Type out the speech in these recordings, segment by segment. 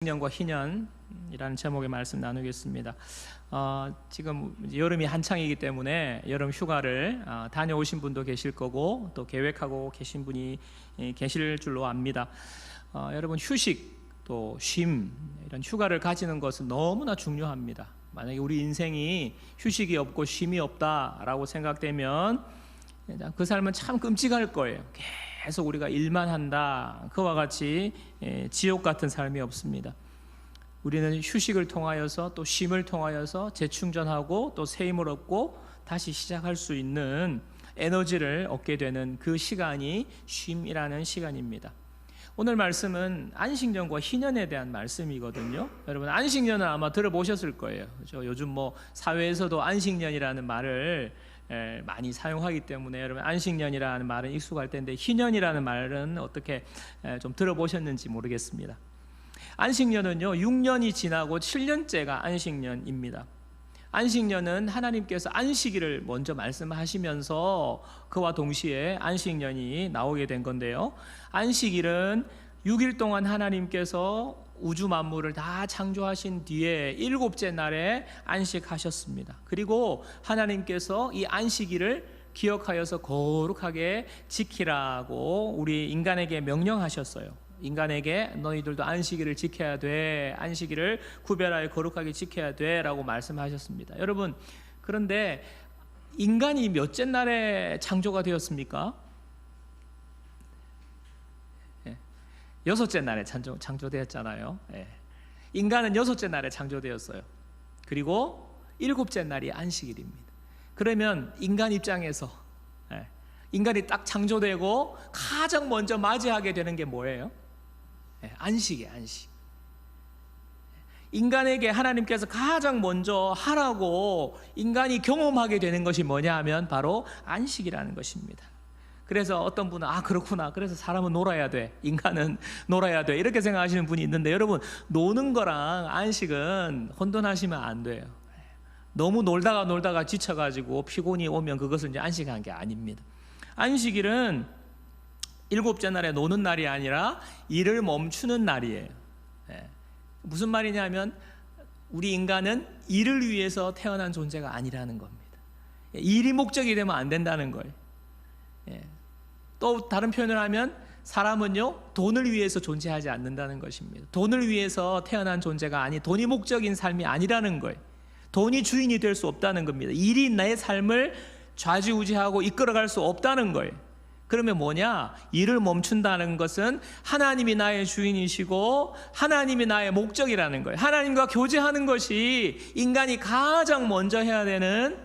안식년과 희년이라는 제목의 말씀 나누겠습니다. 지금 여름이 한창이기 때문에 여름 휴가를 다녀오신 분도 계실 거고 또 계획하고 계신 분이 계실 줄로 압니다. 여러분, 휴식 또 쉼, 이런 휴가를 가지는 것은 너무나 중요합니다. 만약에 우리 인생이 휴식이 없고 쉼이 없다라고 생각되면 그 삶은 참 끔찍할 거예요. 계속 우리가 일만 한다, 그와 같이 지옥 같은 삶이 없습니다. 우리는 휴식을 통하여서 또 쉼을 통하여서 재충전하고 또 새 힘을 얻고 다시 시작할 수 있는 에너지를 얻게 되는 그 시간이 쉼이라는 시간입니다. 오늘 말씀은 안식년과 희년에 대한 말씀이거든요. 여러분, 안식년은 아마 들어보셨을 거예요. 그렇죠? 요즘 사회에서도 안식년이라는 말을 많이 사용하기 때문에 여러분, 안식년이라는 말은 익숙할 텐데 희년이라는 말은 어떻게 좀 들어보셨는지 모르겠습니다. 안식년은요, 6년이 지나고 7년째가 안식년입니다. 안식년은 하나님께서 안식일을 먼저 말씀하시면서 그와 동시에 안식년이 나오게 된 건데요, 안식일은 6일 동안 하나님께서 우주 만물을 다 창조하신 뒤에 7째 날에 안식하셨습니다. 그리고 하나님께서 이 안식일을 기억하여서 거룩하게 지키라고 우리 인간에게 명령하셨어요. 인간에게 너희들도 안식일을 지켜야 돼, 안식일을 구별하여 거룩하게 지켜야 돼 라고 말씀하셨습니다. 여러분, 그런데 인간이 몇째 날에 창조가 되었습니까? 6째 날에 창조되었잖아요. 인간은 6째 날에 창조되었어요. 그리고 7째 날이 안식일입니다. 그러면 인간 입장에서 인간이 딱 창조되고 가장 먼저 맞이하게 되는 게 뭐예요? 안식이에요, 안식. 인간에게 하나님께서 가장 먼저 하라고 인간이 경험하게 되는 것이 뭐냐 하면 바로 안식이라는 것입니다. 그래서 어떤 분은 그렇구나, 그래서 사람은 놀아야 돼, 인간은 놀아야 돼, 이렇게 생각하시는 분이 있는데, 여러분, 노는 거랑 안식은 혼돈하시면 안 돼요. 너무 놀다가 지쳐가지고 피곤이 오면 그것은 이제 안식한 게 아닙니다. 안식일은 7째 날에 노는 날이 아니라 일을 멈추는 날이에요. 무슨 말이냐면 우리 인간은 일을 위해서 태어난 존재가 아니라는 겁니다. 일이 목적이 되면 안 된다는 거예요. 또 다른 표현을 하면 사람은요, 돈을 위해서 존재하지 않는다는 것입니다. 돈을 위해서 태어난 존재가 돈이 목적인 삶이 아니라는 거예요. 돈이 주인이 될 수 없다는 겁니다. 일이 내 삶을 좌지우지하고 이끌어갈 수 없다는 거예요. 그러면 뭐냐? 일을 멈춘다는 것은 하나님이 나의 주인이시고 하나님이 나의 목적이라는 거예요. 하나님과 교제하는 것이 인간이 가장 먼저 해야 되는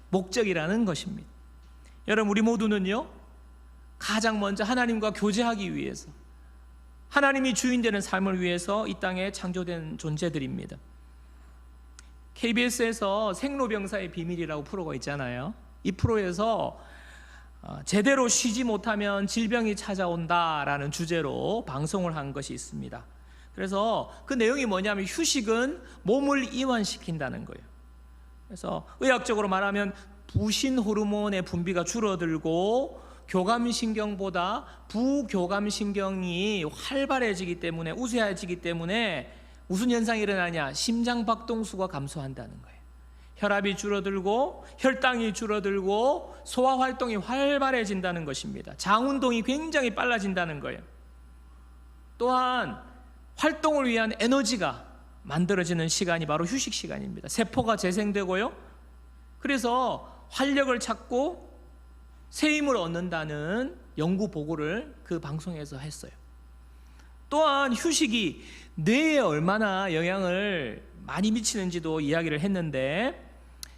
목적이라는 것입니다. 여러분, 우리 모두는요, 가장 먼저 하나님과 교제하기 위해서, 하나님이 주인 되는 삶을 위해서 이 땅에 창조된 존재들입니다. KBS에서 생로병사의 비밀이라고 프로가 있잖아요. 이 프로에서 제대로 쉬지 못하면 질병이 찾아온다라는 주제로 방송을 한 것이 있습니다. 그래서 그 내용이 뭐냐면 휴식은 몸을 이완시킨다는 거예요. 그래서 의학적으로 말하면 부신 호르몬의 분비가 줄어들고 교감신경보다 부교감신경이 활발해지기 때문에, 우세해지기 때문에 무슨 현상이 일어나냐? 심장박동수가 감소한다는 거예요. 혈압이 줄어들고 혈당이 줄어들고 소화활동이 활발해진다는 것입니다. 장운동이 굉장히 빨라진다는 거예요. 또한 활동을 위한 에너지가 만들어지는 시간이 바로 휴식 시간입니다. 세포가 재생되고요, 그래서 활력을 찾고 새 힘을 얻는다는 연구 보고를 그 방송에서 했어요. 또한 휴식이 뇌에 얼마나 영향을 많이 미치는지도 이야기를 했는데,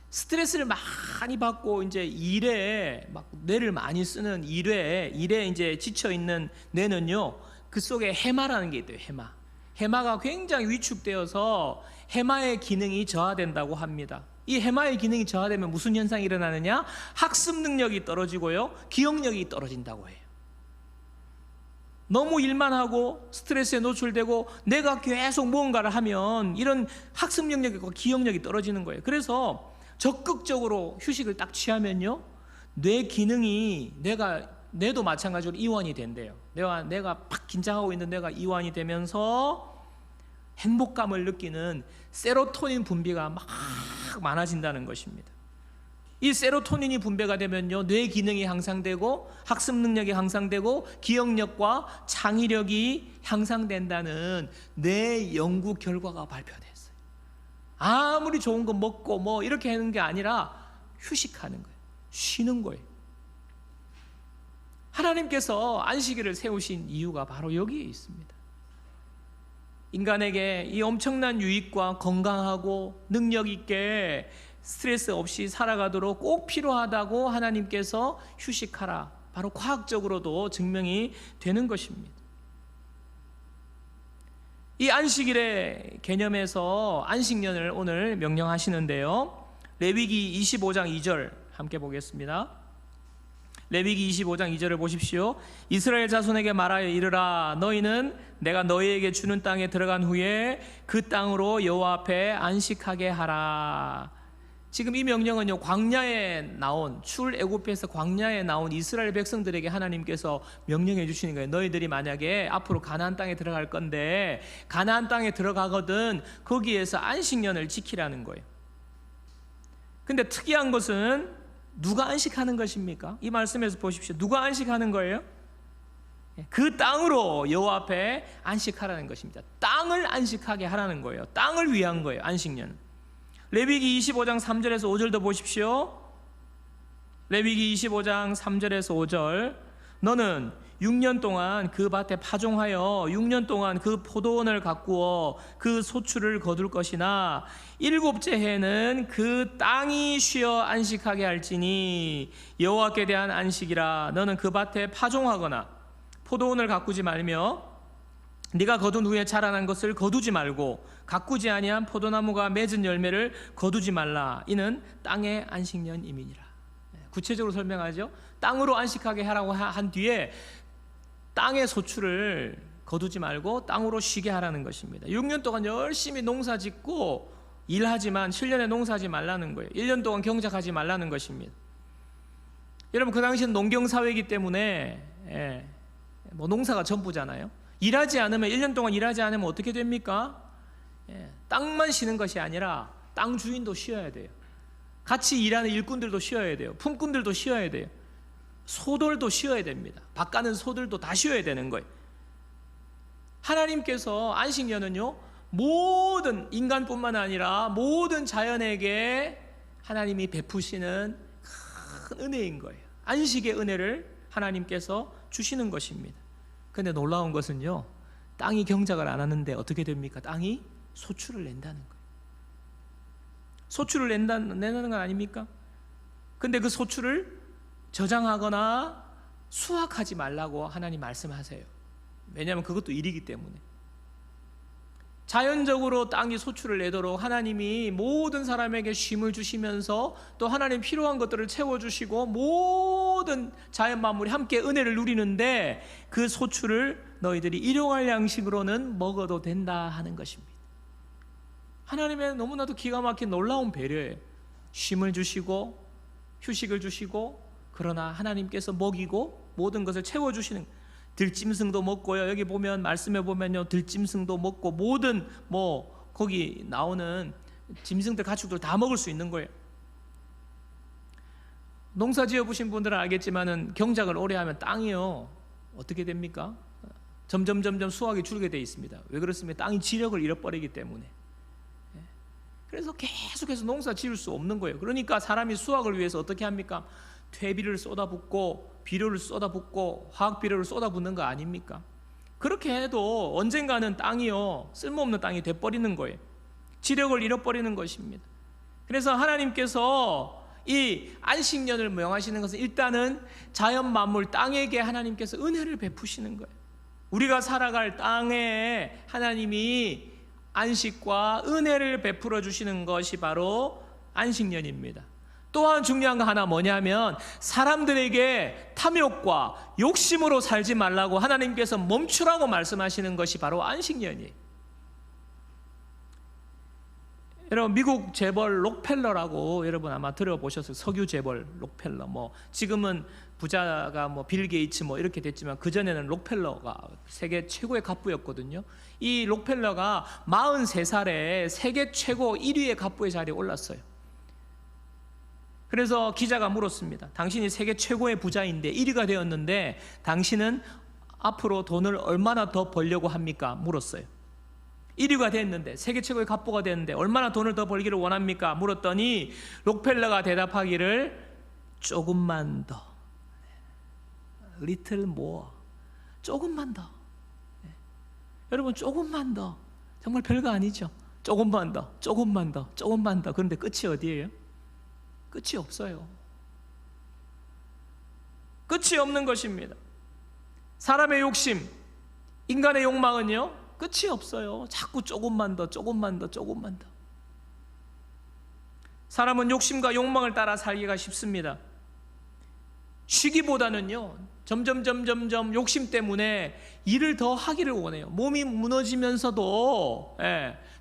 스트레스를 많이 받고 이제 일에 막 뇌를 많이 쓰는 일에 이제 지쳐 있는 뇌는요, 그 속에 해마라는 게 있대요. 해마가 굉장히 위축되어서 해마의 기능이 저하된다고 합니다. 이 해마의 기능이 저하되면 무슨 현상이 일어나느냐? 학습 능력이 떨어지고요, 기억력이 떨어진다고 해요. 너무 일만 하고 스트레스에 노출되고 내가 계속 무언가를 하면 이런 학습 능력과 기억력이 떨어지는 거예요. 그래서 적극적으로 휴식을 딱 취하면요, 뇌 기능이, 뇌도 마찬가지로 이완이 된대요. 내가 팍 긴장하고 있는 뇌가 이완이 되면서 행복감을 느끼는 세로토닌 분비가 막 많아진다는 것입니다. 이 세로토닌이 분배가 되면요, 뇌 기능이 향상되고 학습 능력이 향상되고 기억력과 창의력이 향상된다는 뇌 연구 결과가 발표됐어요. 아무리 좋은 거 먹고 뭐 이렇게 하는 게 아니라 휴식하는 거예요. 쉬는 거예요. 하나님께서 안식일을 세우신 이유가 바로 여기에 있습니다. 인간에게 이 엄청난 유익과 건강하고 능력 있게 스트레스 없이 살아가도록 꼭 필요하다고 하나님께서 휴식하라, 바로 과학적으로도 증명이 되는 것입니다. 이 안식일의 개념에서 안식년을 오늘 명령하시는데요, 레위기 25장 2절 함께 보겠습니다. 레위기 25장 2절을 보십시오. 이스라엘 자손에게 말하여 이르라, 너희는 내가 너희에게 주는 땅에 들어간 후에 그 땅으로 여호와 앞에 안식하게 하라. 지금 이 명령은요, 광야에 나온, 출애굽에서 광야에 나온 이스라엘 백성들에게 하나님께서 명령해 주시는 거예요. 너희들이 만약에 앞으로 가나안 땅에 들어갈 건데 가나안 땅에 들어가거든 거기에서 안식년을 지키라는 거예요. 근데 특이한 것은 누가 안식하는 것입니까? 이 말씀에서 보십시오. 누가 안식하는 거예요? 그 땅으로 여호와 앞에 안식하라는 것입니다. 땅을 안식하게 하라는 거예요. 땅을 위한 거예요, 안식년. 레위기 25장 3절에서 5절도 보십시오. 레위기 25장 3절에서 5절. 너는 6년 동안 그 밭에 파종하여 6년 동안 그 포도원을 가꾸어 그 소출을 거둘 것이나 7째 해는 그 땅이 쉬어 안식하게 할지니 여호와께 대한 안식이라. 너는 그 밭에 파종하거나 포도원을 가꾸지 말며 네가 거둔 후에 자라난 것을 거두지 말고 가꾸지 아니한 포도나무가 맺은 열매를 거두지 말라. 이는 땅의 안식년임이니라. 구체적으로 설명하죠. 땅으로 안식하게 하라고 한 뒤에 땅의 소출을 거두지 말고 땅으로 쉬게 하라는 것입니다. 6년 동안 열심히 농사 짓고 일하지만 7년에 농사하지 말라는 거예요. 1년 동안 경작하지 말라는 것입니다. 여러분, 그 당시는 농경사회이기 때문에 뭐 농사가 전부잖아요. 일하지 않으면, 1년 동안 일하지 않으면 어떻게 됩니까? 땅만 쉬는 것이 아니라 땅 주인도 쉬어야 돼요. 같이 일하는 일꾼들도 쉬어야 돼요. 품꾼들도 쉬어야 돼요. 소들도 쉬어야 됩니다. 밥 가는 소들도 다 쉬어야 되는 거예요. 하나님께서 안식년은요, 모든 인간뿐만 아니라 모든 자연에게 하나님이 베푸시는 큰 은혜인 거예요. 안식의 은혜를 하나님께서 주시는 것입니다. 그런데 놀라운 것은요, 땅이 경작을 안 하는데 어떻게 됩니까? 땅이 소출을 낸다는 거예요. 소출을 낸다는 건 아닙니까? 근데 그 소출을 저장하거나 수확하지 말라고 하나님 말씀하세요. 왜냐하면 그것도 일이기 때문에. 자연적으로 땅이 소출을 내도록 하나님이 모든 사람에게 쉼을 주시면서 또 하나님 필요한 것들을 채워주시고 모든 자연 만물이 함께 은혜를 누리는데 그 소출을 너희들이 일용할 양식으로는 먹어도 된다 하는 것입니다. 하나님의 너무나도 기가 막힌 놀라운 배려예요. 쉼을 주시고 휴식을 주시고, 그러나 하나님께서 먹이고 모든 것을 채워주시는, 들짐승도 먹고요. 여기 보면 말씀해 보면요, 들짐승도 먹고 모든 뭐 거기 나오는 짐승들, 가축들 다 먹을 수 있는 거예요. 농사 지어 보신 분들은 알겠지만은 경작을 오래 하면 땅이요 어떻게 됩니까? 점점 수확이 줄게 돼 있습니다. 왜 그렇습니까? 땅이 지력을 잃어버리기 때문에. 그래서 계속해서 농사 지을 수 없는 거예요. 그러니까 사람이 수확을 위해서 어떻게 합니까? 퇴비를 쏟아붓고 비료를 쏟아붓고 화학 비료를 쏟아붓는 거 아닙니까? 그렇게 해도 언젠가는 땅이요 쓸모없는 땅이 돼버리는 거예요. 지력을 잃어버리는 것입니다. 그래서 하나님께서 이 안식년을 명하시는 것은 일단은 자연 만물 땅에게 하나님께서 은혜를 베푸시는 거예요. 우리가 살아갈 땅에 하나님이 안식과 은혜를 베풀어 주시는 것이 바로 안식년입니다. 또한 중요한 거 하나 뭐냐면, 사람들에게 탐욕과 욕심으로 살지 말라고 하나님께서 멈추라고 말씀하시는 것이 바로 안식년이에요. 여러분 미국 재벌 록펠러라고 여러분 아마 들어보셨어요. 석유 재벌 록펠러. 뭐 지금은 부자가 뭐 빌 게이츠 뭐 이렇게 됐지만 그 전에는 록펠러가 세계 최고의 갑부였거든요. 이 록펠러가 43살에 세계 최고 1위의 갑부의 자리에 올랐어요. 그래서 기자가 물었습니다. 당신이 세계 최고의 부자인데 1위가 되었는데 당신은 앞으로 돈을 얼마나 더 벌려고 합니까? 물었어요. 1위가 됐는데 세계 최고의 갑부가 됐는데 얼마나 돈을 더 벌기를 원합니까? 물었더니 록펠러가 대답하기를 조금만 더, little more, 조금만 더. 여러분 조금만 더 정말 별거 아니죠. 조금만 더, 조금만 더, 조금만 더. 그런데 끝이 어디예요? 끝이 없어요. 끝이 없는 것입니다. 사람의 욕심, 인간의 욕망은요 끝이 없어요. 자꾸 조금만 더, 조금만 더, 조금만 더. 사람은 욕심과 욕망을 따라 살기가 쉽습니다. 쉬기보다는요 점점 욕심 때문에 일을 더 하기를 원해요. 몸이 무너지면서도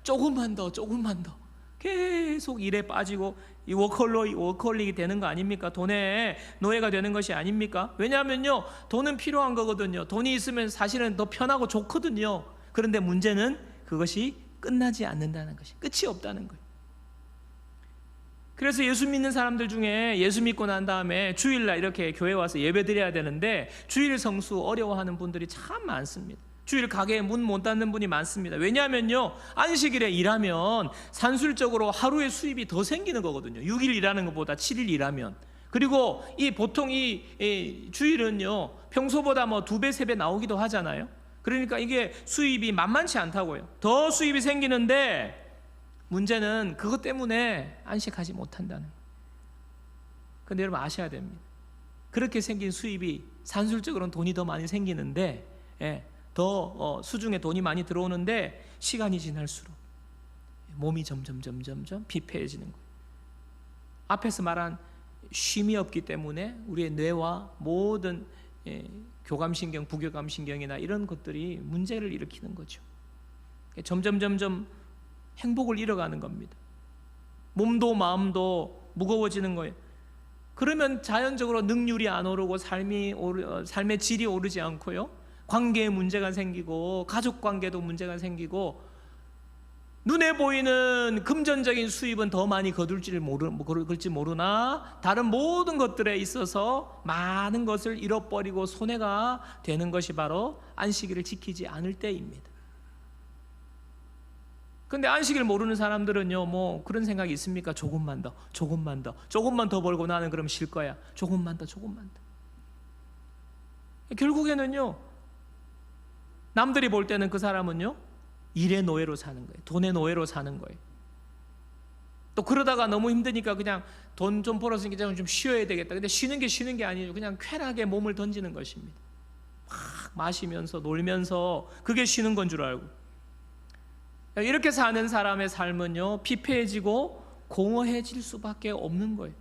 조금만 더, 조금만 더 계속 일에 빠지고 이 워커홀릭이 되는 거 아닙니까? 돈의 노예가 되는 것이 아닙니까? 왜냐하면요 돈은 필요한 거거든요. 돈이 있으면 사실은 더 편하고 좋거든요. 그런데 문제는 그것이 끝나지 않는다는 것이, 끝이 없다는 거예요. 그래서 예수 믿는 사람들 중에 예수 믿고 난 다음에 주일날 이렇게 교회 와서 예배 드려야 되는데 주일 성수 어려워하는 분들이 참 많습니다. 주일 가게에 문 못 닫는 분이 많습니다. 왜냐하면요 안식일에 일하면 산술적으로 하루의 수입이 더 생기는 거거든요. 6일 일하는 것보다 7일 일하면. 그리고 보통 이 주일은요 평소보다 뭐 2배 3배 나오기도 하잖아요. 그러니까 이게 수입이 만만치 않다고요. 더 수입이 생기는데 문제는 그것 때문에 안식하지 못한다는 거예요. 그런데 여러분 아셔야 됩니다. 그렇게 생긴 수입이 산술적으로는 돈이 더 많이 생기는데 더 수중에 돈이 많이 들어오는데 시간이 지날수록 몸이 점점 피폐해지는 거예요. 앞에서 말한 쉼이 없기 때문에 우리의 뇌와 모든 교감신경, 부교감신경이나 이런 것들이 문제를 일으키는 거죠. 점점 행복을 잃어가는 겁니다. 몸도 마음도 무거워지는 거예요. 그러면 자연적으로 능률이 안 오르고 삶의 질이 오르지 않고요. 관계에 문제가 생기고 가족 관계도 문제가 생기고 눈에 보이는 금전적인 수입은 더 많이 거둘지 모르나 다른 모든 것들에 있어서 많은 것을 잃어버리고 손해가 되는 것이 바로 안식일을 지키지 않을 때입니다. 근데 안식일 모르는 사람들은요 뭐 그런 생각이 있습니까? 조금만 더 벌고 나는 그럼 쉴 거야. 조금만 더. 결국에는요 남들이 볼 때는 그 사람은요 일의 노예로 사는 거예요. 돈의 노예로 사는 거예요. 또 그러다가 너무 힘드니까 그냥 돈 좀 벌었으니까 좀 쉬어야 되겠다. 근데 쉬는 게 아니죠. 그냥 쾌락에 몸을 던지는 것입니다. 막 마시면서 놀면서 그게 쉬는 건 줄 알고. 이렇게 사는 사람의 삶은요 피폐해지고 공허해질 수밖에 없는 거예요.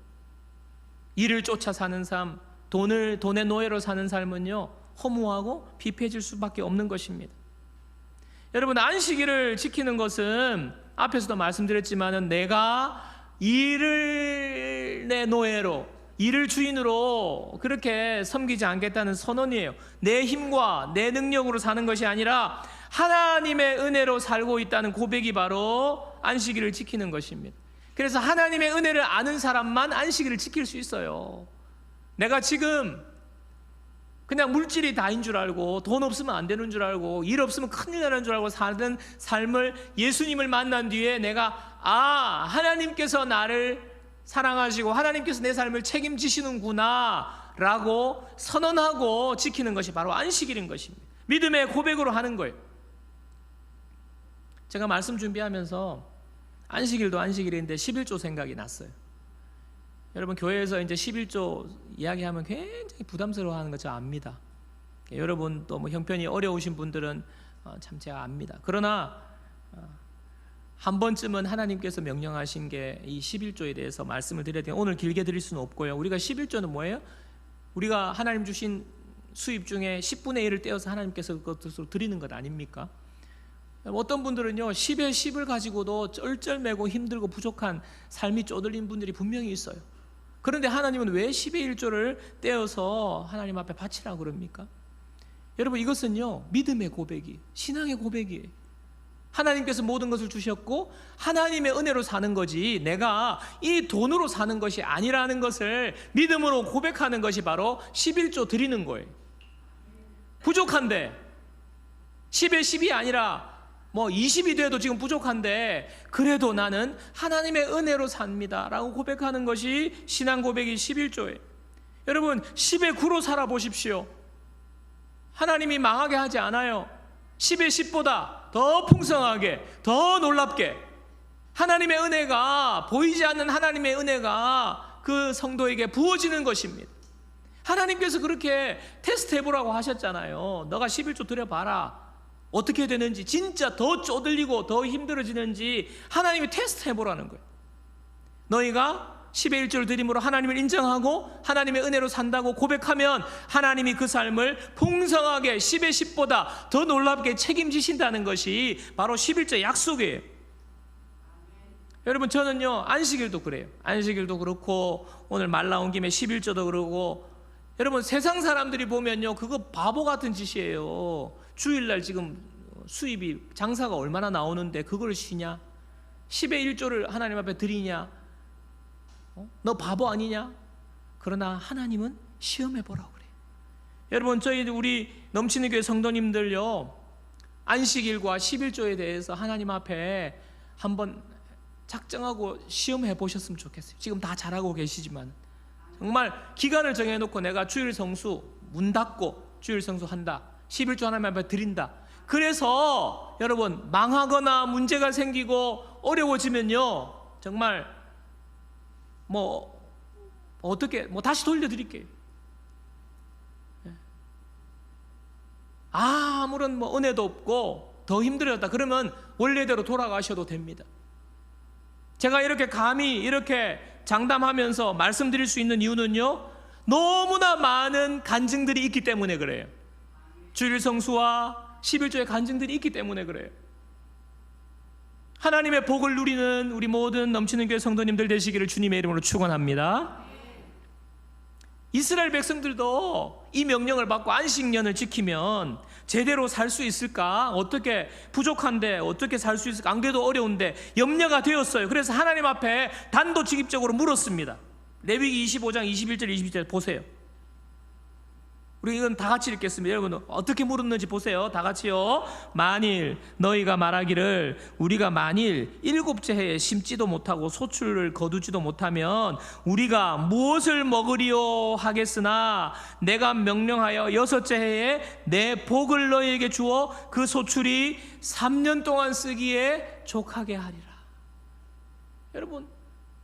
일을 쫓아 사는 삶, 돈의 노예로 사는 삶은요 허무하고 피폐해질 수밖에 없는 것입니다. 여러분 안식일을 지키는 것은 앞에서도 말씀드렸지만은 내가 일을 내 노예로, 일을 주인으로 그렇게 섬기지 않겠다는 선언이에요. 내 힘과 내 능력으로 사는 것이 아니라 하나님의 은혜로 살고 있다는 고백이 바로 안식일을 지키는 것입니다. 그래서 하나님의 은혜를 아는 사람만 안식일을 지킬 수 있어요. 내가 지금 그냥 물질이 다인 줄 알고 돈 없으면 안 되는 줄 알고 일 없으면 큰일 나는 줄 알고 사는 삶을 예수님을 만난 뒤에 내가 하나님께서 나를 사랑하시고 하나님께서 내 삶을 책임지시는구나 라고 선언하고 지키는 것이 바로 안식일인 것입니다. 믿음의 고백으로 하는 거예요. 제가 말씀 준비하면서 안식일도 안식일인데 11조 생각이 났어요. 여러분 교회에서 이제 11조 이야기하면 굉장히 부담스러워하는 거 저 압니다. 여러분 또 뭐 형편이 어려우신 분들은 참 제가 압니다. 그러나 한 번쯤은 하나님께서 명령하신 게 이 11조에 대해서 말씀을 드려야 돼요. 오늘 길게 드릴 수는 없고요. 우리가 11조는 뭐예요? 우리가 하나님 주신 수입 중에 10분의 1을 떼어서 하나님께서 그것으로 드리는 것 아닙니까? 어떤 분들은요 10에 10을 가지고도 쩔쩔매고 힘들고 부족한 삶이 쪼들린 분들이 분명히 있어요. 그런데 하나님은 왜 10의 1조를 떼어서 하나님 앞에 바치라고 그럽니까? 여러분, 이것은요 믿음의 고백이, 신앙의 고백이에요. 하나님께서 모든 것을 주셨고 하나님의 은혜로 사는 거지, 내가 이 돈으로 사는 것이 아니라는 것을 믿음으로 고백하는 것이 바로 11조 드리는 거예요. 부족한데 10에 10이 아니라 20이 돼도 지금 부족한데 그래도 나는 하나님의 은혜로 삽니다 라고 고백하는 것이 신앙 고백이 11조예요. 여러분, 10의 9로 살아보십시오. 하나님이 망하게 하지 않아요. 10의 10보다 더 풍성하게, 더 놀랍게 하나님의 은혜가, 보이지 않는 하나님의 은혜가 그 성도에게 부어지는 것입니다. 하나님께서 그렇게 테스트 해보라고 하셨잖아요. 너가 11조 드려봐라. 어떻게 되는지, 진짜 더 쪼들리고 더 힘들어지는지 하나님이 테스트 해보라는 거예요. 너희가 10의 1조를 드림으로 하나님을 인정하고 하나님의 은혜로 산다고 고백하면 하나님이 그 삶을 풍성하게 10의 10보다 더 놀랍게 책임지신다는 것이 바로 11조 약속이에요. 여러분, 저는요 안식일도 그래요. 안식일도 그렇고 오늘 말 나온 김에 11조도 그러고, 여러분 세상 사람들이 보면요 그거 바보 같은 짓이에요. 주일날 지금 수입이, 장사가 얼마나 나오는데 그걸 쉬냐? 10의 1조를 하나님 앞에 드리냐? 너 바보 아니냐? 그러나 하나님은 시험해보라고 그래요. 여러분, 우리 넘치는 교회 성도님들요 안식일과 11조에 대해서 하나님 앞에 한번 작정하고 시험해 보셨으면 좋겠어요. 지금 다 잘하고 계시지만 정말 기간을 정해놓고 내가 주일 성수 문 닫고 주일 성수 한다, 11조 하나님 앞에 드린다. 그래서 여러분 망하거나 문제가 생기고 어려워지면요 정말 어떻게 다시 돌려드릴게요. 아무런 은혜도 없고 더 힘들었다 그러면 원래대로 돌아가셔도 됩니다. 제가 이렇게 감히 이렇게 장담하면서 말씀드릴 수 있는 이유는요 너무나 많은 간증들이 있기 때문에 그래요. 주일 성수와 11조의 간증들이 있기 때문에 그래요. 하나님의 복을 누리는 우리 모든 넘치는 교회 성도님들 되시기를 주님의 이름으로 축원합니다. 이스라엘 백성들도 이 명령을 받고 안식년을 지키면 제대로 살 수 있을까? 어떻게 부족한데 어떻게 살 수 있을까? 안 그래도 어려운데 염려가 되었어요. 그래서 하나님 앞에 단도직입적으로 물었습니다. 레위기 25장 21절 22절 보세요. 우리 이건 다 같이 읽겠습니다. 여러분 어떻게 물었는지 보세요. 다 같이요. 만일 너희가 말하기를 우리가 만일 7째 해에 심지도 못하고 소출을 거두지도 못하면 우리가 무엇을 먹으리요 하겠으나 내가 명령하여 6째 해에 내 복을 너희에게 주어 그 소출이 3년 동안 쓰기에 족하게 하리라. 여러분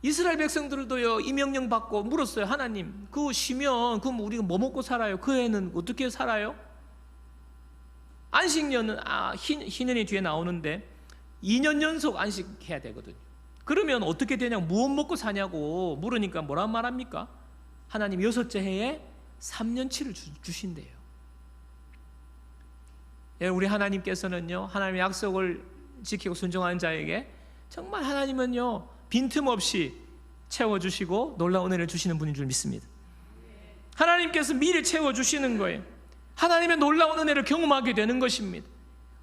이스라엘 백성들도요 이 명령 받고 물었어요. 하나님 그거 쉬면 그럼 우리가 뭐 먹고 살아요? 그 해는 어떻게 살아요? 안식년은 희년이 뒤에 나오는데 2년 연속 안식해야 되거든요. 그러면 어떻게 되냐고, 무엇 먹고 사냐고 물으니까 뭐란 말합니까? 하나님 6째 해에 3년치를 주신대요. 우리 하나님께서는요 하나님의 약속을 지키고 순종하는 자에게 정말 하나님은요 빈틈없이 채워주시고 놀라운 은혜를 주시는 분인 줄 믿습니다. 하나님께서 미리 채워주시는 거예요. 하나님의 놀라운 은혜를 경험하게 되는 것입니다.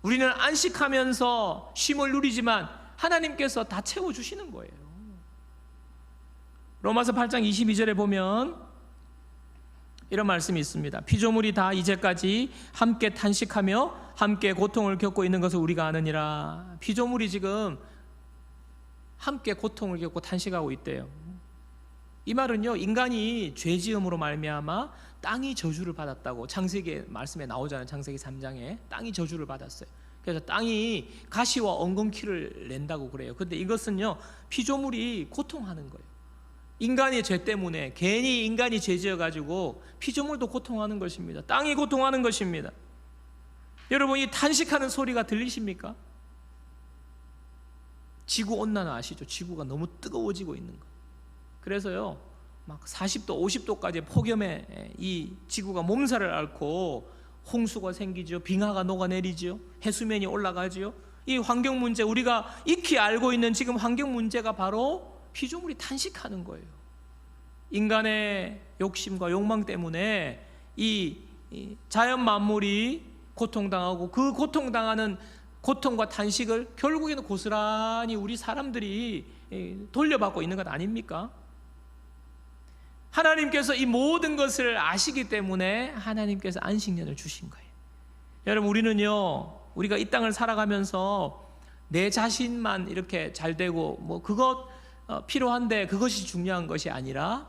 우리는 안식하면서 쉼을 누리지만 하나님께서 다 채워주시는 거예요. 로마서 8장 22절에 보면 이런 말씀이 있습니다. 피조물이 다 이제까지 함께 탄식하며 함께 고통을 겪고 있는 것을 우리가 아느니라. 피조물이 지금 함께 고통을 겪고 탄식하고 있대요. 이 말은요 인간이 죄지음으로 말미암아 땅이 저주를 받았다고 창세기 말씀에 나오잖아요. 창세기 3장에 땅이 저주를 받았어요. 그래서 땅이 가시와 엉겅퀴를 낸다고 그래요. 근데 이것은요 피조물이 고통하는 거예요. 인간의 죄 때문에 괜히 인간이 죄지어가지고 피조물도 고통하는 것입니다. 땅이 고통하는 것입니다. 여러분 이 탄식하는 소리가 들리십니까? 지구온난화 아시죠? 지구가 너무 뜨거워지고 있는 거. 그래서요 막 40도 50도까지 폭염에 이 지구가 몸살을 앓고 홍수가 생기죠. 빙하가 녹아내리죠. 해수면이 올라가죠. 이 환경 문제, 우리가 익히 알고 있는 지금 환경 문제가 바로 피조물이 탄식하는 거예요. 인간의 욕심과 욕망 때문에 이 자연 만물이 고통당하고, 그 고통당하는 고통과 탄식을 결국에는 고스란히 우리 사람들이 돌려받고 있는 것 아닙니까? 하나님께서 이 모든 것을 아시기 때문에 하나님께서 안식년을 주신 거예요. 여러분, 우리가 이 땅을 살아가면서 내 자신만 이렇게 잘 되고 뭐 그것 필요한데 그것이 중요한 것이 아니라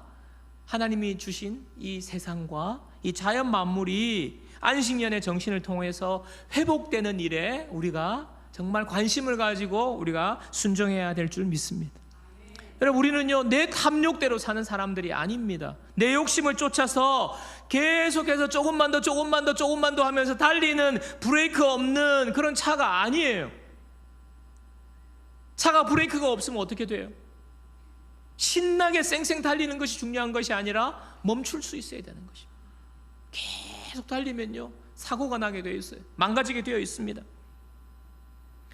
하나님이 주신 이 세상과 이 자연 만물이 안식년의 정신을 통해서 회복되는 일에 우리가 정말 관심을 가지고 우리가 순종해야 될 줄 믿습니다. 여러분, 우리는요 내 탐욕대로 사는 사람들이 아닙니다. 내 욕심을 쫓아서 계속해서 조금만 더 하면서 달리는 브레이크 없는 그런 차가 아니에요. 차가 브레이크가 없으면 어떻게 돼요? 신나게 쌩쌩 달리는 것이 중요한 것이 아니라 멈출 수 있어야 되는 것입니다. 계속 달리면요 사고가 나게 되어 있어요. 망가지게 되어 있습니다.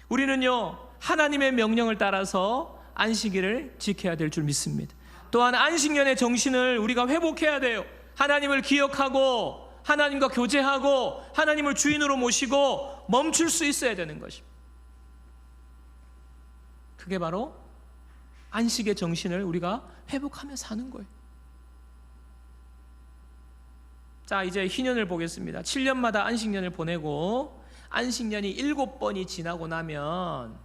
우리는요 하나님의 명령을 따라서 안식일을 지켜야 될 줄 믿습니다. 또한 안식년의 정신을 우리가 회복해야 돼요. 하나님을 기억하고 하나님과 교제하고 하나님을 주인으로 모시고 멈출 수 있어야 되는 것입니다. 그게 바로 안식의 정신을 우리가 회복하며 사는 거예요. 자, 이제 희년을 보겠습니다. 7년마다 안식년을 보내고 안식년이 7번이 지나고 나면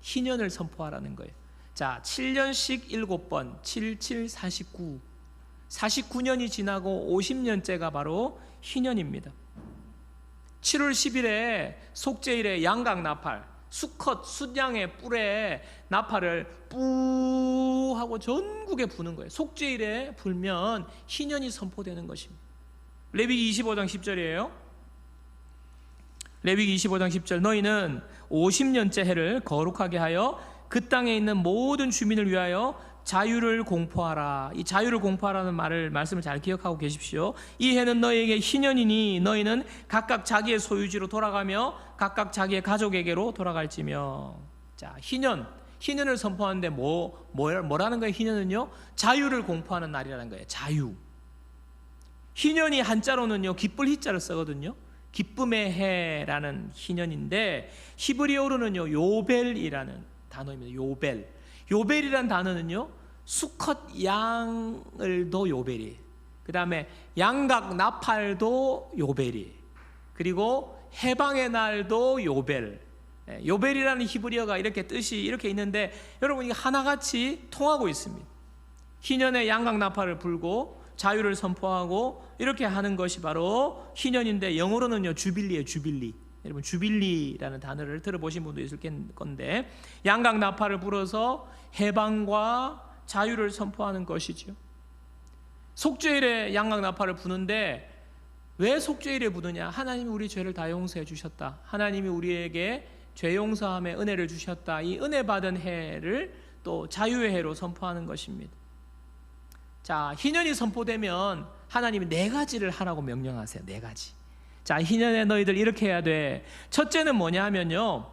희년을 선포하라는 거예요. 자, 7년씩 7번, 7, 7, 49. 49년이 지나고 50년째가 바로 희년입니다. 7월 10일에 속죄일에 양각 나팔, 수컷 숫양의 뿔에 나팔을 뿌 하고 전국에 부는 거예요. 속죄일에 불면 희년이 선포되는 것입니다. 레위기 25장 10절이에요. 레위기 25장 10절. 너희는 50년째 해를 거룩하게 하여 그 땅에 있는 모든 주민을 위하여 자유를 공포하라. 이 자유를 공포하라는 말씀을 잘 기억하고 계십시오. 이 해는 너희에게 희년이니 너희는 각각 자기의 소유지로 돌아가며 각각 자기의 가족에게로 돌아갈지며. 자, 희년을 선포하는데 뭐라는 거예요? 희년은요 자유를 공포하는 날이라는 거예요. 자유. 희년이 한자로는요 기쁠 희자를 쓰거든요. 기쁨의 해라는 희년인데 히브리어로는요 요벨이라는 단어입니다. 요벨이라는 단어는요 수컷 양을도 요벨이, 그 다음에 양각 나팔도 요벨이, 그리고 해방의 날도 요벨. 요벨이라는 히브리어가 이렇게 뜻이 이렇게 있는데 여러분 이게 하나같이 통하고 있습니다. 희년에 양각 나팔을 불고 자유를 선포하고 이렇게 하는 것이 바로 희년인데 영어로는요 주빌리예요. 주빌리. 여러분 주빌리라는 단어를 들어보신 분도 있을 건데 양각 나팔을 불어서 해방과 자유를 선포하는 것이죠. 속죄일에 양각 나팔을 부는데 왜 속죄일에 부느냐? 하나님이 우리 죄를 다 용서해 주셨다. 하나님이 우리에게 죄 용서함의 은혜를 주셨다. 이 은혜 받은 해를 또 자유의 해로 선포하는 것입니다. 자, 희년이 선포되면 하나님이 4가지를 하라고 명령하세요. 4가지. 자, 희년에 너희들 이렇게 해야 돼. 첫째는 뭐냐 하면요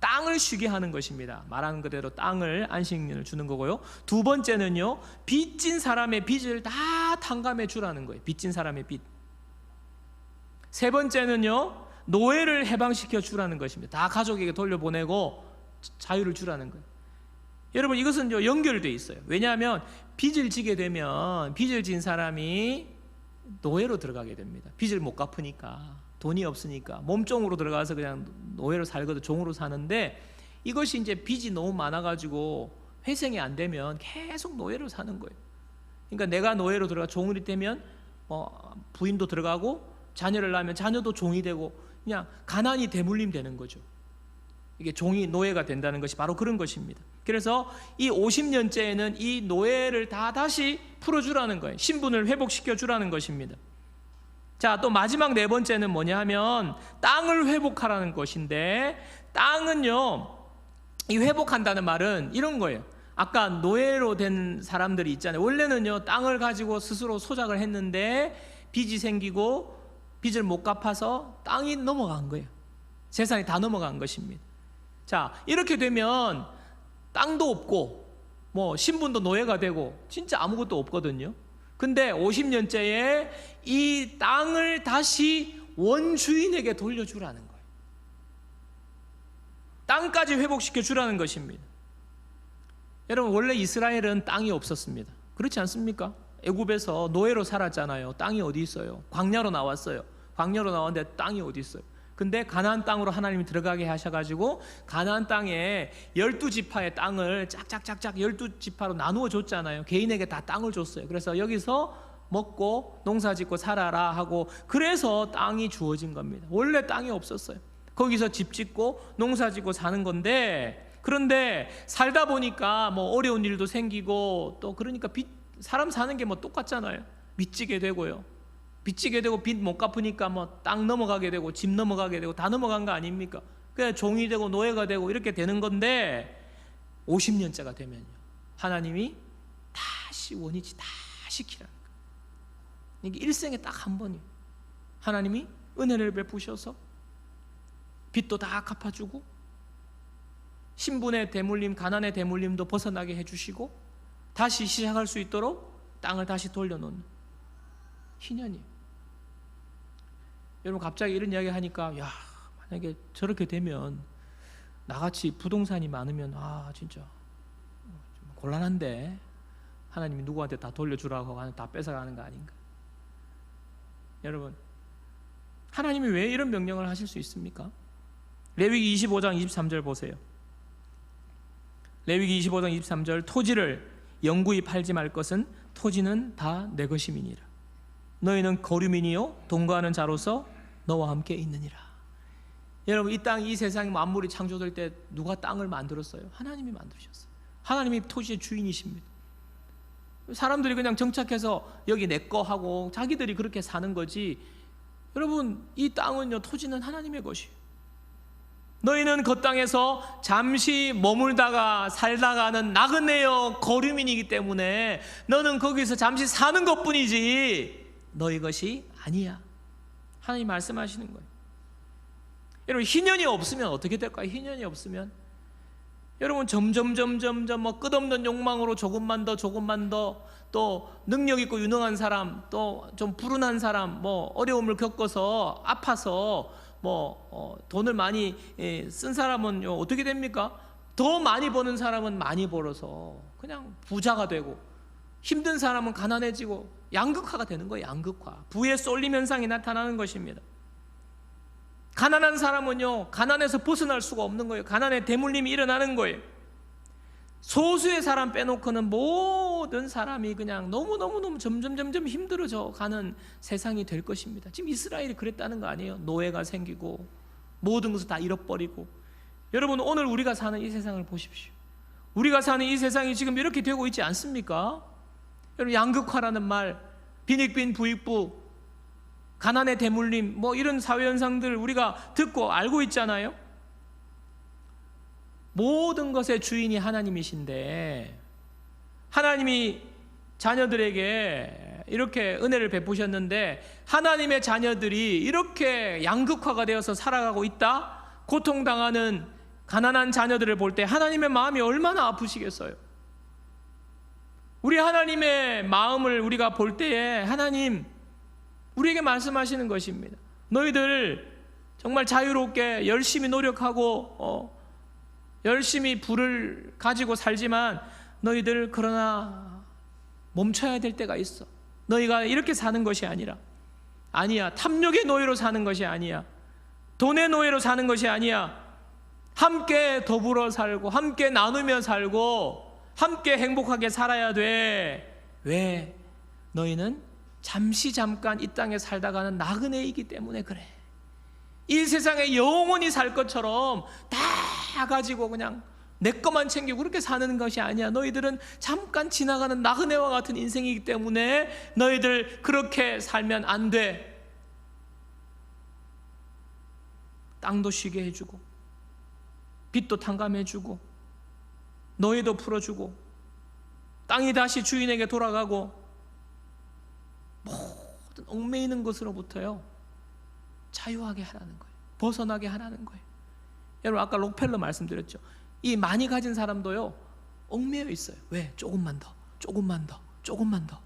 땅을 쉬게 하는 것입니다. 말하는 그대로 땅을 안식년을 주는 거고요. 두 번째는요 빚진 사람의 빚을 다 탕감해 주라는 거예요. 빚진 사람의 빚. 세 번째는요 노예를 해방시켜 주라는 것입니다. 다 가족에게 돌려보내고 자유를 주라는 거예요. 여러분 이것은 연결되어 있어요. 왜냐하면 빚을 지게 되면 빚을 진 사람이 노예로 들어가게 됩니다. 빚을 못 갚으니까, 돈이 없으니까 몸종으로 들어가서 그냥 노예로 살거든, 종으로 사는데 이것이 이제 빚이 너무 많아가지고 회생이 안 되면 계속 노예로 사는 거예요. 그러니까 내가 노예로 들어가 종이 되면 부인도 들어가고 자녀를 낳으면 자녀도 종이 되고 그냥 가난이 대물림 되는 거죠. 이게 종이 노예가 된다는 것이 바로 그런 것입니다. 그래서 이 50년째에는 이 노예를 다시 풀어주라는 거예요. 신분을 회복시켜 주라는 것입니다. 자, 또 마지막 4번째는 뭐냐 하면 땅을 회복하라는 것인데 땅은요 이 회복한다는 말은 이런 거예요. 아까 노예로 된 사람들이 있잖아요. 원래는요 땅을 가지고 스스로 소작을 했는데 빚이 생기고 빚을 못 갚아서 땅이 넘어간 거예요. 재산이 다 넘어간 것입니다. 자, 이렇게 되면 땅도 없고 뭐 신분도 노예가 되고 진짜 아무것도 없거든요. 근데 50년째에 이 땅을 다시 원주인에게 돌려주라는 거예요. 땅까지 회복시켜 주라는 것입니다. 여러분, 원래 이스라엘은 땅이 없었습니다. 그렇지 않습니까? 애굽에서 노예로 살았잖아요. 땅이 어디 있어요? 광야로 나왔어요. 광야로 나왔는데 땅이 어디 있어요? 근데 가나안 땅으로 하나님이 들어가게 하셔가지고 가나안 땅에 12지파의 땅을 짝짝짝짝 12지파로 나누어 줬잖아요. 개인에게 다 땅을 줬어요. 그래서 여기서 먹고 농사짓고 살아라 하고, 그래서 땅이 주어진 겁니다. 원래 땅이 없었어요. 거기서 집 짓고 농사짓고 사는 건데, 그런데 살다 보니까 뭐 어려운 일도 생기고, 또 그러니까 사람 사는 게 뭐 똑같잖아요. 빚지게 되고요. 빚지게 되고 빚 못 갚으니까 뭐 땅 넘어가게 되고 집 넘어가게 되고 다 넘어간 거 아닙니까? 그냥 종이 되고 노예가 되고 이렇게 되는 건데, 50년째가 되면요, 하나님이 다시 원위치 다 시키라는 거예요. 이게 일생에 딱 한 번이에요. 하나님이 은혜를 베푸셔서 빚도 다 갚아주고 신분의 대물림, 가난의 대물림도 벗어나게 해주시고 다시 시작할 수 있도록 땅을 다시 돌려놓는 희년이에요. 여러분, 갑자기 이런 이야기 하니까, 야, 만약에 저렇게 되면 나같이 부동산이 많으면 진짜 좀 곤란한데 하나님이 누구한테 다 돌려주라고 하고 다 뺏어가는 거 아닌가? 여러분, 하나님이 왜 이런 명령을 하실 수 있습니까? 레위기 25장 23절 보세요. 레위기 25장 23절, 토지를 영구히 팔지 말 것은 토지는 다 내 것임이니라. 너희는 거류민이요 동거하는 자로서 너와 함께 있느니라. 여러분, 이 땅, 이 세상 만물이 창조될 때 누가 땅을 만들었어요? 하나님이 만드셨어요. 하나님이 토지의 주인이십니다. 사람들이 그냥 정착해서 여기 내 거 하고 자기들이 그렇게 사는 거지, 여러분, 이 땅은요, 토지는 하나님의 것이에요. 너희는 그 땅에서 잠시 머물다가 살다가는 나그네여 거류민이기 때문에 너는 거기서 잠시 사는 것뿐이지 너희 것이 아니야. 하나님 말씀하시는 거예요. 여러분, 희년이 없으면 어떻게 될까요? 희년이 없으면 여러분, 점점 뭐 끝없는 욕망으로 조금만 더, 또 능력 있고 유능한 사람, 또 좀 불운한 사람, 뭐 어려움을 겪어서 아파서 돈을 많이 쓴 사람은 어떻게 됩니까? 더 많이 버는 사람은 많이 벌어서 그냥 부자가 되고, 힘든 사람은 가난해지고 양극화가 되는 거예요. 양극화, 부의 쏠림 현상이 나타나는 것입니다. 가난한 사람은요, 가난에서 벗어날 수가 없는 거예요. 가난의 대물림이 일어나는 거예요. 소수의 사람 빼놓고는 모든 사람이 그냥 너무 점점 힘들어져 가는 세상이 될 것입니다. 지금 이스라엘이 그랬다는 거 아니에요? 노예가 생기고 모든 것을 다 잃어버리고. 여러분, 오늘 우리가 사는 이 세상을 보십시오. 우리가 사는 이 세상이 지금 이렇게 되고 있지 않습니까? 여러분, 양극화라는 말, 빈익빈 부익부, 가난의 대물림, 뭐 이런 사회현상들 우리가 듣고 알고 있잖아요. 모든 것의 주인이 하나님이신데, 하나님이 자녀들에게 이렇게 은혜를 베푸셨는데, 하나님의 자녀들이 이렇게 양극화가 되어서 살아가고 있다? 고통당하는 가난한 자녀들을 볼 때 하나님의 마음이 얼마나 아프시겠어요? 우리 하나님의 마음을 우리가 볼 때에 하나님 우리에게 말씀하시는 것입니다. 너희들 정말 자유롭게 열심히 노력하고 열심히 부를 가지고 살지만 너희들 그러나 멈춰야 될 때가 있어. 너희가 이렇게 사는 것이 아니라, 아니야, 탐욕의 노예로 사는 것이 아니야, 돈의 노예로 사는 것이 아니야. 함께 더불어 살고 함께 나누며 살고 함께 행복하게 살아야 돼. 왜? 너희는 잠깐 이 땅에 살다가는 나그네이기 때문에 그래. 이 세상에 영원히 살 것처럼 다 가지고 그냥 내 것만 챙기고 그렇게 사는 것이 아니야. 너희들은 잠깐 지나가는 나그네와 같은 인생이기 때문에 너희들 그렇게 살면 안 돼. 땅도 쉬게 해주고 빚도 탕감해주고 너희도 풀어주고 땅이 다시 주인에게 돌아가고 모든 얽매이는 것으로부터요 자유하게 하라는 거예요. 벗어나게 하라는 거예요. 여러분 아까 록펠러 말씀드렸죠. 이 많이 가진 사람도요 얽매여 있어요. 왜? 조금만 더, 조금만 더, 조금만 더.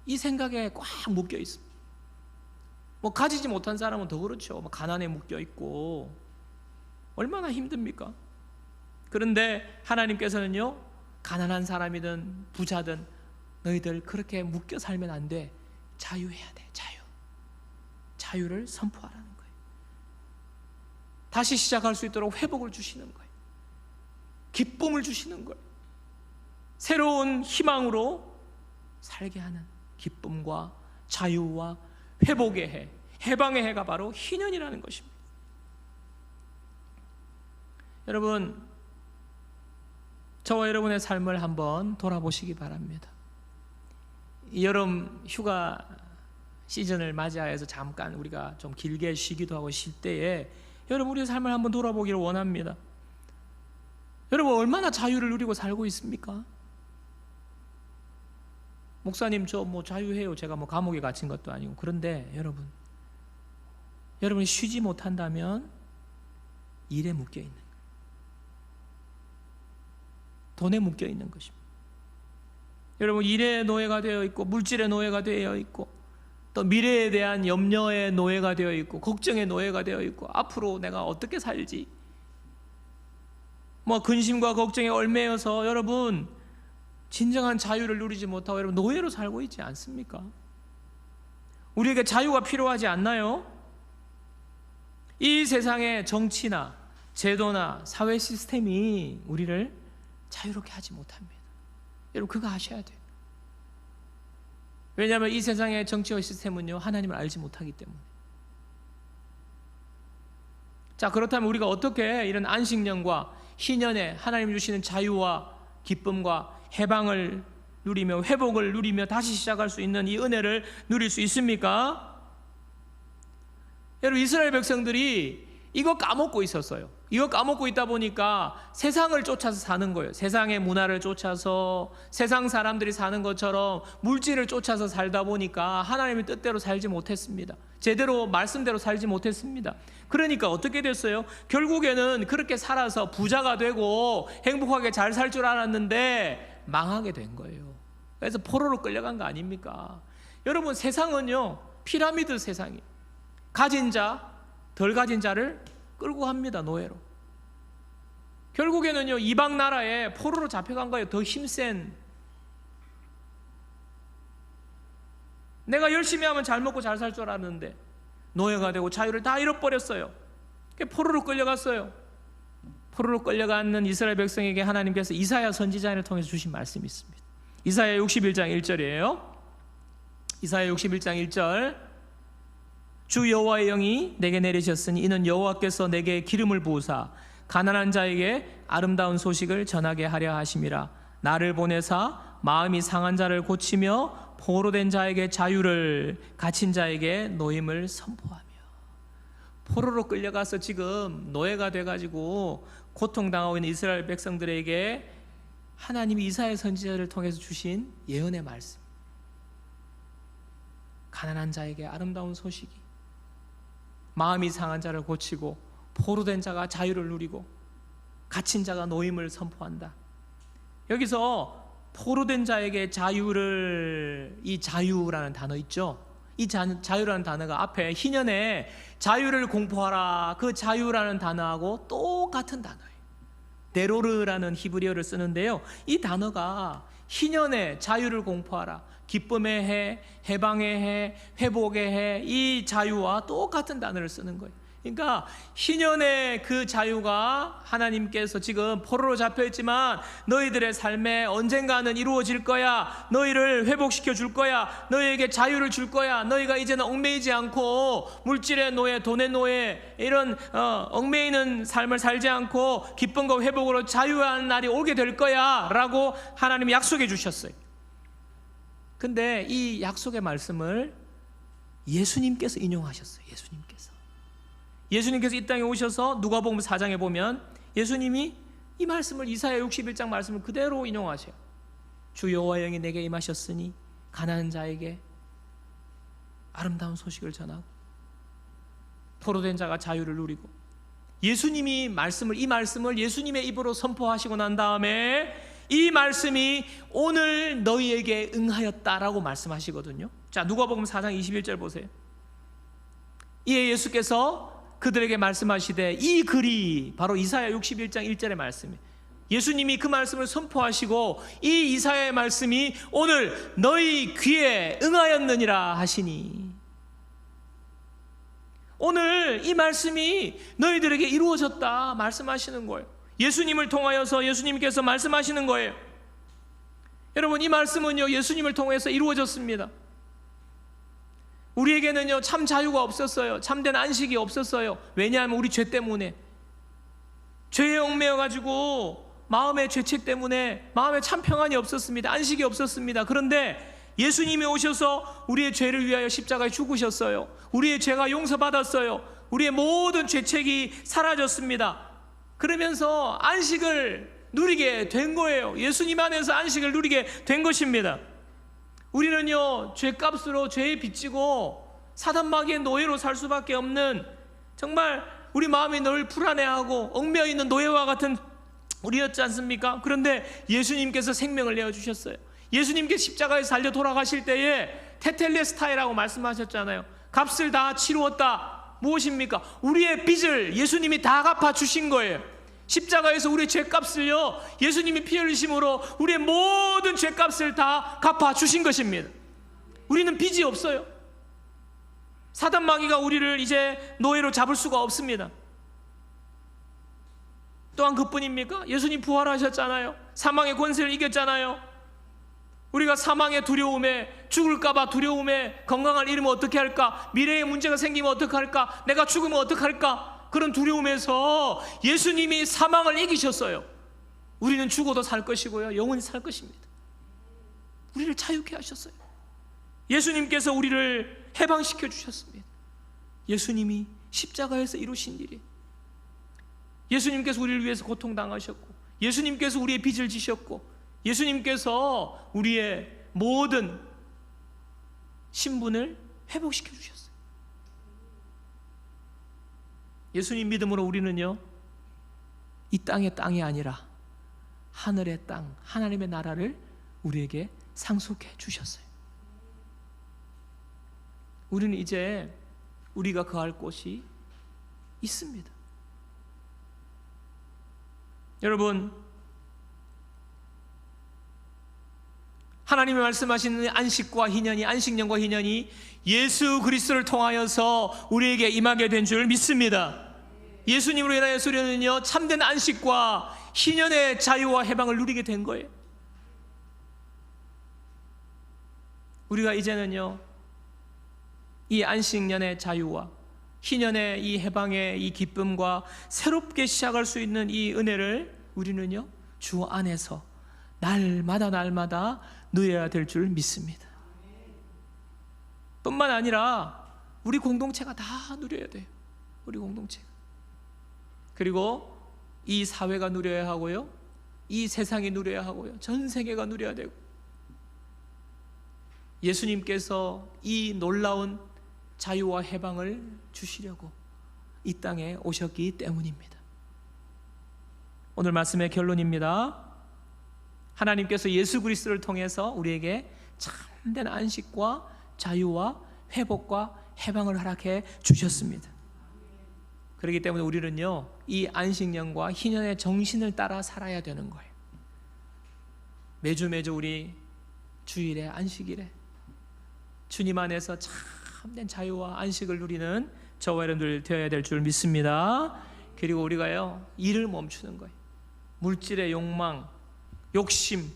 이 생각에 꽉 묶여 있습니다. 뭐 가지지 못한 사람은 더 그렇죠. 뭐 가난에 묶여 있고 얼마나 힘듭니까? 그런데 하나님께서는요, 가난한 사람이든 부자든 너희들 그렇게 묶여 살면 안 돼. 자유해야 돼. 자유를 선포하라는 거예요. 다시 시작할 수 있도록 회복을 주시는 거예요. 기쁨을 주시는 거예요. 새로운 희망으로 살게 하는 기쁨과 자유와 회복의 해, 해방의 해가 바로 희년이라는 것입니다. 여러분, 저와 여러분의 삶을 한번 돌아보시기 바랍니다. 이 여름 휴가 시즌을 맞이하여서 잠깐 우리가 좀 길게 쉬기도 하고 쉴 때에 여러분 우리의 삶을 한번 돌아보기를 원합니다. 여러분 얼마나 자유를 누리고 살고 있습니까? 목사님 저 뭐 자유해요. 제가 뭐 감옥에 갇힌 것도 아니고. 그런데 여러분이 쉬지 못한다면 일에 묶여 있는 거예요. 돈에 묶여 있는 것입니다. 여러분 일의 노예가 되어 있고 물질의 노예가 되어 있고 또 미래에 대한 염려의 노예가 되어 있고 걱정의 노예가 되어 있고 앞으로 내가 어떻게 살지 뭐 근심과 걱정에 얽매여서 여러분 진정한 자유를 누리지 못하고 여러분 노예로 살고 있지 않습니까? 우리에게 자유가 필요하지 않나요? 이 세상의 정치나 제도나 사회 시스템이 우리를 자유롭게 하지 못합니다. 여러분 그거 아셔야 돼요. 왜냐하면 이 세상의 정치와 시스템은요 하나님을 알지 못하기 때문에. 자, 그렇다면 우리가 어떻게 이런 안식년과 희년에 하나님 주시는 자유와 기쁨과 해방을 누리며 회복을 누리며 다시 시작할 수 있는 이 은혜를 누릴 수 있습니까? 여러분 이스라엘 백성들이 이거 까먹고 있었어요. 이거 까먹고 있다 보니까 세상을 쫓아서 사는 거예요. 세상의 문화를 쫓아서 세상 사람들이 사는 것처럼 물질을 쫓아서 살다 보니까 하나님의 뜻대로 살지 못했습니다. 제대로 말씀대로 살지 못했습니다. 그러니까 어떻게 됐어요? 결국에는 그렇게 살아서 부자가 되고 행복하게 잘 살 줄 알았는데 망하게 된 거예요. 그래서 포로로 끌려간 거 아닙니까? 여러분 세상은요 피라미드 세상이에요. 가진 자, 덜 가진 자를 끌고 갑니다. 노예로. 결국에는요 이방 나라에 포로로 잡혀간 거예요. 더 힘센. 내가 열심히 하면 잘 먹고 잘 살 줄 알았는데 노예가 되고 자유를 다 잃어버렸어요. 포로로 끌려갔어요. 포로로 끌려가는 이스라엘 백성에게 하나님께서 이사야 선지자를 통해서 주신 말씀이 있습니다. 이사야 61장 1절이에요. 이사야 61장 1절. 주 여호와의 영이 내게 내리셨으니 이는 여호와께서 내게 기름을 부으사 가난한 자에게 아름다운 소식을 전하게 하려 하심이라. 나를 보내사 마음이 상한 자를 고치며 포로된 자에게 자유를, 갇힌 자에게 노임을 선포하며. 포로로 끌려가서 지금 노예가 돼가지고 고통당하고 있는 이스라엘 백성들에게 하나님이 이사야 선지자를 통해서 주신 예언의 말씀. 가난한 자에게 아름다운 소식이, 마음이 상한 자를 고치고 포로된 자가 자유를 누리고 갇힌 자가 노임을 선포한다. 여기서 포로된 자에게 자유를, 이 자유라는 단어 있죠. 이 자유라는 단어가 앞에 희년에 자유를 공포하라, 그 자유라는 단어하고 똑같은 단어예요. 데로르라는 히브리어를 쓰는데요, 이 단어가 희년에 자유를 공포하라, 기쁨의 해, 해방의 해, 회복의 해, 이 자유와 똑같은 단어를 쓰는 거예요. 그러니까 희년의 그 자유가 하나님께서 지금 포로로 잡혀있지만 너희들의 삶에 언젠가는 이루어질 거야. 너희를 회복시켜 줄 거야. 너희에게 자유를 줄 거야. 너희가 이제는 얽매이지 않고 물질의 노예, 돈의 노예, 이런 얽매이는 삶을 살지 않고 기쁨과 회복으로 자유한 날이 오게 될 거야 라고 하나님이 약속해 주셨어요. 근데 이 약속의 말씀을 예수님께서 인용하셨어요. 예수님께서 이 땅에 오셔서 누가복음 4장에 보면 예수님이 이 말씀을, 이사야 61장 말씀을 그대로 인용하세요. 주 여호와의 영이 내게 임하셨으니 가난한 자에게 아름다운 소식을 전하고 포로된 자가 자유를 누리고 예수님이 이 말씀을 예수님의 입으로 선포하시고 난 다음에 이 말씀이 오늘 너희에게 응하였다라고 말씀하시거든요. 자, 누가복음 4장 21절 보세요. 이에 예수께서 그들에게 말씀하시되, 이 글이 바로 이사야 61장 1절의 말씀이에요. 예수님이 그 말씀을 선포하시고 이 이사야의 말씀이 오늘 너희 귀에 응하였느니라 하시니, 오늘 이 말씀이 너희들에게 이루어졌다 말씀하시는 거예요. 예수님을 통하여서 예수님께서 말씀하시는 거예요. 여러분, 이 말씀은요 예수님을 통해서 이루어졌습니다. 우리에게는요 참 자유가 없었어요. 참된 안식이 없었어요. 왜냐하면 우리 죄 때문에, 죄에 얽매여 가지고 마음의 죄책 때문에 마음에 참 평안이 없었습니다. 안식이 없었습니다. 그런데 예수님이 오셔서 우리의 죄를 위하여 십자가에 죽으셨어요. 우리의 죄가 용서받았어요. 우리의 모든 죄책이 사라졌습니다. 그러면서 안식을 누리게 된 거예요. 예수님 안에서 안식을 누리게 된 것입니다. 우리는요 죄값으로 죄에 빚지고 사단 마귀의 노예로 살 수밖에 없는, 정말 우리 마음이 늘 불안해하고 얽매여 있는 노예와 같은 우리였지 않습니까? 그런데 예수님께서 생명을 내어주셨어요. 예수님께 십자가에서 달려 돌아가실 때에 테텔레스타이라고 말씀하셨잖아요. 값을 다 치루었다. 무엇입니까? 우리의 빚을 예수님이 다 갚아주신 거예요. 십자가에서 우리의 죄값을요 예수님이 피 흘리심으로 우리의 모든 죄값을 다 갚아주신 것입니다. 우리는 빚이 없어요. 사단 마귀가 우리를 이제 노예로 잡을 수가 없습니다. 또한 그뿐입니까? 예수님 부활하셨잖아요. 사망의 권세를 이겼잖아요. 우리가 사망의 두려움에, 죽을까봐 두려움에, 건강을 잃으면 어떻게 할까, 미래에 문제가 생기면 어떻게 할까, 내가 죽으면 어떻게 할까, 그런 두려움에서 예수님이 사망을 이기셨어요. 우리는 죽어도 살 것이고요 영원히 살 것입니다. 우리를 자유케 하셨어요. 예수님께서 우리를 해방시켜 주셨습니다. 예수님이 십자가에서 이루신 일이, 예수님께서 우리를 위해서 고통당하셨고, 예수님께서 우리의 빚을 지셨고, 예수님께서 우리의 모든 신분을 회복시켜 주셨어요. 예수님 믿음으로 우리는요 이 땅의 땅이 아니라 하늘의 땅, 하나님의 나라를 우리에게 상속해 주셨어요. 우리는 이제 우리가 거할 곳이 있습니다. 여러분, 하나님이 말씀하시는 안식과 희년이, 안식년과 희년이 예수 그리스도를 통하여서 우리에게 임하게 된 줄 믿습니다. 예수님으로 인하여서 우리는요 참된 안식과 희년의 자유와 해방을 누리게 된 거예요. 우리가 이제는요 이 안식년의 자유와 희년의 이 해방의 이 기쁨과 새롭게 시작할 수 있는 이 은혜를 우리는요 주 안에서 날마다 누려야 될 줄 믿습니다. 뿐만 아니라 우리 공동체가 다 누려야 돼요. 우리 공동체가. 그리고 이 사회가 누려야 하고요, 이 세상이 누려야 하고요, 전 세계가 누려야 되고, 예수님께서 이 놀라운 자유와 해방을 주시려고 이 땅에 오셨기 때문입니다. 오늘 말씀의 결론입니다. 하나님께서 예수 그리스도를 통해서 우리에게 참된 안식과 자유와 회복과 해방을 허락해 주셨습니다. 그렇기 때문에 우리는요 이 안식년과 희년의 정신을 따라 살아야 되는 거예요. 매주 우리 주일에, 안식일에 주님 안에서 참된 자유와 안식을 누리는 저와 여러분들 되어야 될 줄 믿습니다. 그리고 우리가요 일을 멈추는 거예요. 물질의 욕망, 욕심,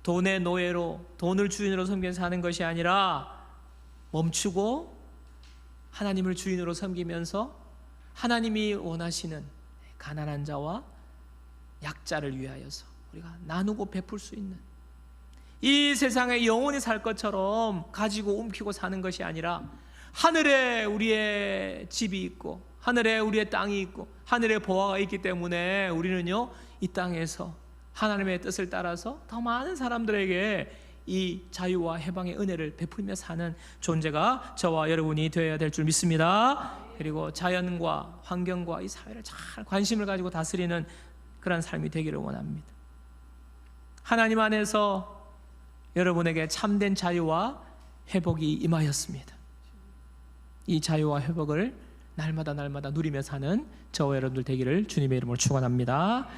돈의 노예로, 돈을 주인으로 섬기면서 사는 것이 아니라 멈추고 하나님을 주인으로 섬기면서 하나님이 원하시는 가난한 자와 약자를 위하여서 우리가 나누고 베풀 수 있는, 이 세상에 영원히 살 것처럼 가지고 움키고 사는 것이 아니라 하늘에 우리의 집이 있고 하늘에 우리의 땅이 있고 하늘에 보화가 있기 때문에 우리는요 이 땅에서 하나님의 뜻을 따라서 더 많은 사람들에게 이 자유와 해방의 은혜를 베풀며 사는 존재가 저와 여러분이 되어야 될 줄 믿습니다. 그리고 자연과 환경과 이 사회를 잘 관심을 가지고 다스리는 그런 삶이 되기를 원합니다. 하나님 안에서 여러분에게 참된 자유와 회복이 임하였습니다. 이 자유와 회복을 날마다 누리며 사는 저와 여러분들 되기를 주님의 이름으로 축원합니다.